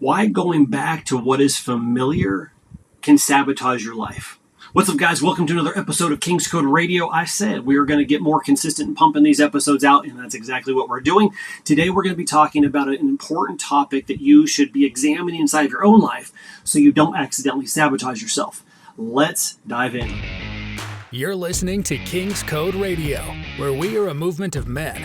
Why going back to what is familiar can sabotage your life. What's up, guys? Welcome to another episode of King's Code Radio. I said we were going to get more consistent in pumping these episodes out, and that's exactly what we're doing. Today, we're going to be talking about an important topic that you should be examining inside of your own life so you don't accidentally sabotage yourself. Let's dive in. You're listening to King's Code Radio, where we are a movement of men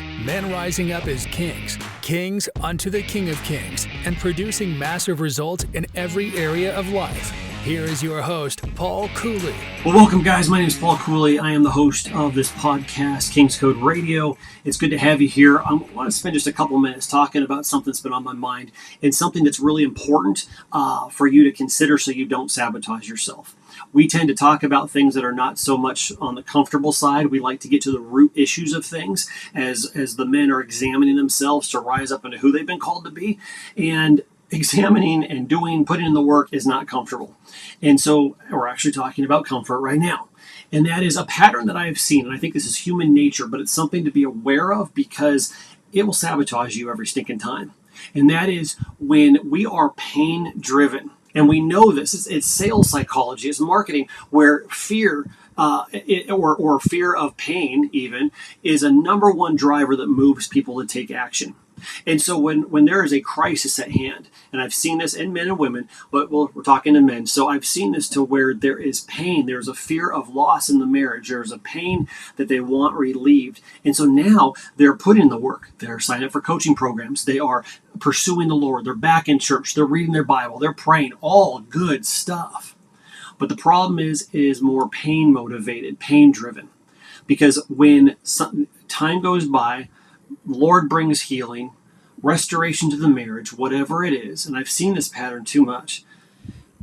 rising up as kings unto the King of Kings, and producing massive results in every area of life. Here is your host, Paul Cooley. Well, welcome, guys. My name is Paul Cooley. I am the host of this podcast, King's Code Radio. It's good to have you here. I want to spend just a couple minutes talking about something that's been on my mind and something that's really important for you to consider so you don't sabotage yourself. We tend to talk about things that are not so much on the comfortable side. We like to get to the root issues of things as the men are examining themselves to rise up into who they've been called to be. And examining and putting in the work is not comfortable. And so we're actually talking about comfort right now. And that is a pattern that I have seen. And I think this is human nature, but it's something to be aware of because it will sabotage you every stinking time. And that is when we are pain driven. And we know this. It's sales psychology. It's marketing where fear or fear of pain even is a number one driver that moves people to take action. And so when there is a crisis at hand, and I've seen this in men and women, but we're talking to men. So I've seen this to where there is pain. There's a fear of loss in the marriage. There's a pain that they want relieved. And so now they're putting in the work. They're signing up for coaching programs. They are pursuing the Lord. They're back in church. They're reading their Bible. They're praying. All good stuff. But the problem is more pain motivated, pain driven. Because when time goes by, the Lord brings healing, restoration to the marriage, whatever it is, and I've seen this pattern too much,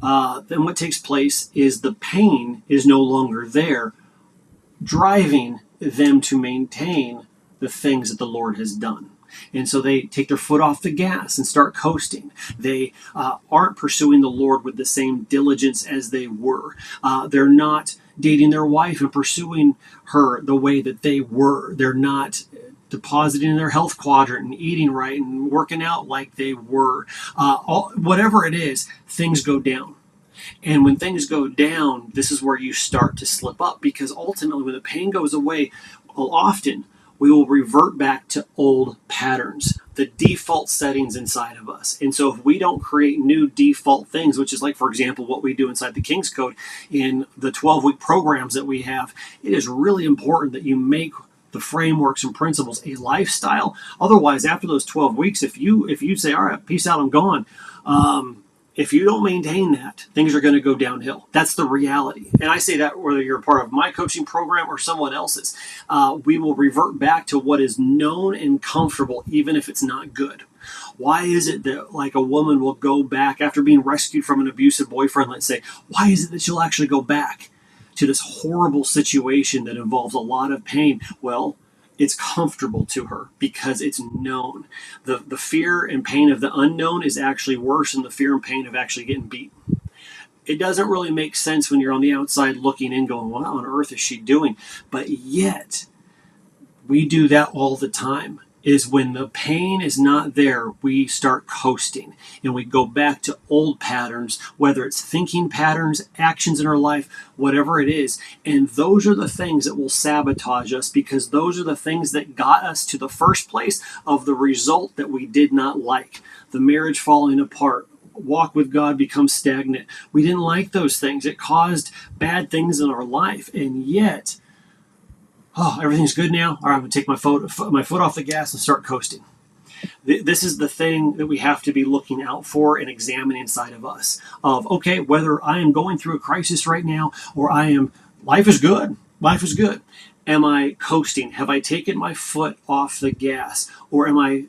then what takes place is the pain is no longer there, driving them to maintain the things that the Lord has done. And so they take their foot off the gas and start coasting. They aren't pursuing the Lord with the same diligence as they were. They're not dating their wife and pursuing her the way that they were. They're not depositing in their health quadrant and eating right and working out like they were. Whatever it is, things go down. And when things go down, this is where you start to slip up, because ultimately when the pain goes away, often we will revert back to old patterns, the default settings inside of us. And so if we don't create new default things, which is like, for example, what we do inside the King's Code in the 12-week programs that we have, it is really important that you make the frameworks and principles a lifestyle. Otherwise, after those 12 weeks, if you say, all right, peace out, I'm gone, if you don't maintain that, things are going to go downhill. That's the reality. And I say that whether you're a part of my coaching program or someone else's, we will revert back to what is known and comfortable, even if it's not good. Why is it that like a woman will go back after being rescued from an abusive boyfriend, let's say, why is it that she'll actually go back to this horrible situation that involves a lot of pain? Well, it's comfortable to her because it's known. The fear and pain of the unknown is actually worse than the fear and pain of actually getting beat. It doesn't really make sense when you're on the outside looking in going, what on earth is she doing? But yet, we do that all the time. Is when the pain is not there, we start coasting and we go back to old patterns, whether it's thinking patterns, actions in our life, whatever it is. And those are the things that will sabotage us, because those are the things that got us to the first place of the result that we did not like. The marriage falling apart, walk with God becomes stagnant. We didn't like those things. It caused bad things in our life. And yet, everything's good now. All right, I'm going to take my foot off the gas and start coasting. This is the thing that we have to be looking out for and examining inside of us. Okay, whether I am going through a crisis right now or life is good. Life is good. Am I coasting? Have I taken my foot off the gas? Or am I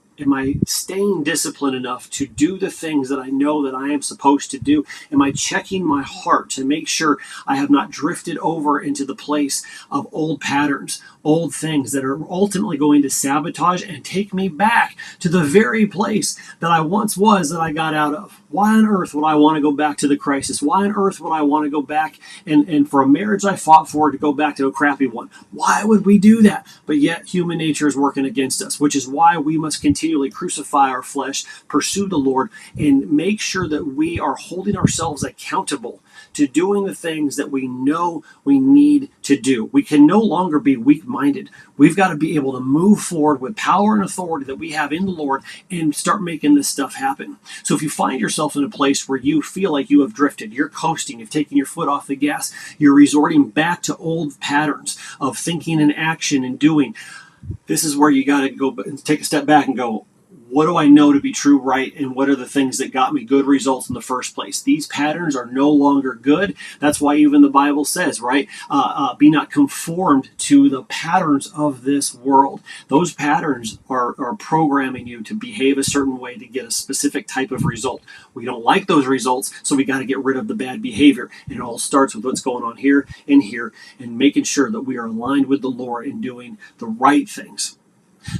staying disciplined enough to do the things that I know that I am supposed to do? Am I checking my heart to make sure I have not drifted over into the place of old patterns old things that are ultimately going to sabotage and take me back to the very place that I once was that I got out of. Why on earth would I want to go back to the crisis? Why on earth would I want to go back and for a marriage I fought for to go back to a crappy one? Why would we do that? But yet human nature is working against us, which is why we must continually crucify our flesh, pursue the Lord, and make sure that we are holding ourselves accountable to doing the things that we know we need to do. We can no longer be weak-minded. We've got to be able to move forward with power and authority that we have in the Lord and start making this stuff happen. So if you find yourself in a place where you feel like you have drifted, you're coasting, you've taken your foot off the gas, you're resorting back to old patterns of thinking and action and doing, this is where you got to go take a step back and go, what do I know to be true, right, and what are the things that got me good results in the first place? These patterns are no longer good. That's why even the Bible says, right, be not conformed to the patterns of this world. Those patterns are programming you to behave a certain way to get a specific type of result. We don't like those results, so we got to get rid of the bad behavior. And it all starts with what's going on here and making sure that we are aligned with the Lord and doing the right things.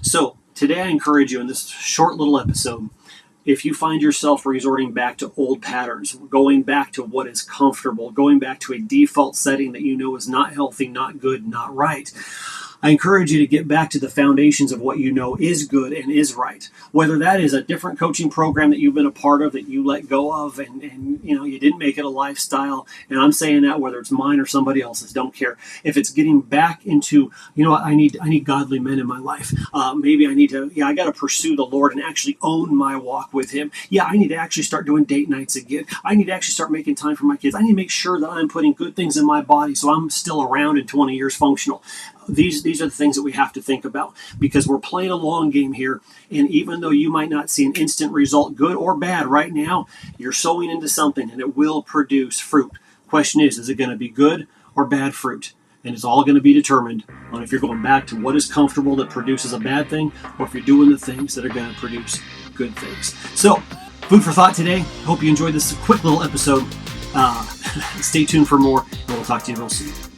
So today I encourage you in this short little episode, if you find yourself resorting back to old patterns, going back to what is comfortable, going back to a default setting that you know is not healthy, not good, not right, I encourage you to get back to the foundations of what you know is good and is right. Whether that is a different coaching program that you've been a part of that you let go of and you didn't make it a lifestyle. And I'm saying that whether it's mine or somebody else's, don't care. If it's getting back into, I need godly men in my life. Maybe I got to pursue the Lord and actually own my walk with Him. Yeah, I need to actually start doing date nights again. I need to actually start making time for my kids. I need to make sure that I'm putting good things in my body so I'm still around in 20 years functional. These are the things that we have to think about because we're playing a long game here. And even though you might not see an instant result, good or bad right now, you're sowing into something and it will produce fruit. Question is it going to be good or bad fruit? And it's all going to be determined on if you're going back to what is comfortable that produces a bad thing or if you're doing the things that are going to produce good things. So, food for thought today. Hope you enjoyed this quick little episode. Stay tuned for more, and we'll talk to you real soon.